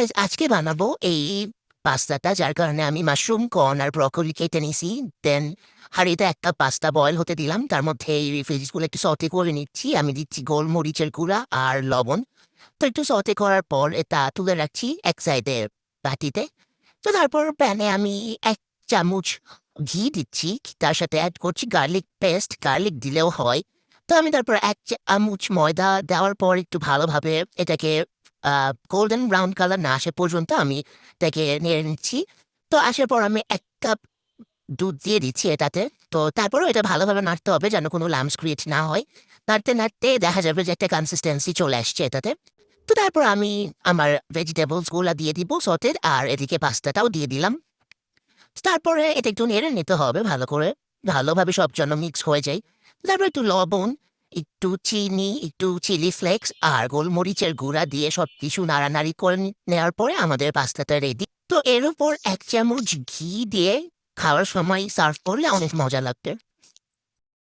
Guys আজকে বানাবো এই পাস্তাটা, যার কারণে আমি মাশরুম, কর্ন আর ব্রকলি কেটে নিছি। দেন হাঁড়িতে একটা পাস্তা বয়েল হতে দিলাম, তার মধ্যে এই ভেজিসগুলো একটু সতে করে নিচ্ছি। আমি দিচ্ছি গোলমরিচের গুঁড়া আর লবণ। তো একটু সতে করার পর এটা তুলে রাখছি এক সাইডে বাটিতে। তো তারপর প্যানে আমি 1 চামচ ঘি দিচ্ছি, তার সাথে অ্যাড করছি গার্লিক পেস্ট, গার্লিক দিলেও হয়। তো আমি তারপর 1 চামচ ময়দা দেওয়ার পর একটু ভালোভাবে এটাকে গোল্ডেন ব্রাউন কালার না আসে পর্যন্ত আমি এটাকে নেড়ে নিচ্ছি। তো আসার পর আমি 1 কাপ দুধ দিয়ে দিচ্ছি এটাতে। তো তারপরেও এটা ভালোভাবে নাড়তে হবে যেন কোনো লামস ক্রিয়েট না হয়। নাড়তে নাড়তে দেখা যাবে যে একটা কনসিস্টেন্সি চলে আসছে এটাতে। তো তারপর আমি আমার ভেজিটেবলস গুলা দিয়ে দিব সতের, আর এদিকে পাস্তাটাও দিয়ে দিলাম। তারপরে এটা একটু নেড়ে নিতে হবে ভালো করে, ভালোভাবে সব যেন মিক্স হয়ে যায়। তারপর একটু লবণ, একটু চিনি, একটু চিলি ফ্লেক্স আর গোলমরিচের গুঁড়া দিয়ে সবকিছু নাড়ানাড়ি করে নেওয়ার পরে আমাদের পাস্তাটা রেডি। তো এর উপর 1 চামচ ঘি দিয়ে খাওয়ার সময় সার্ভ করলে অনেক মজা লাগবে।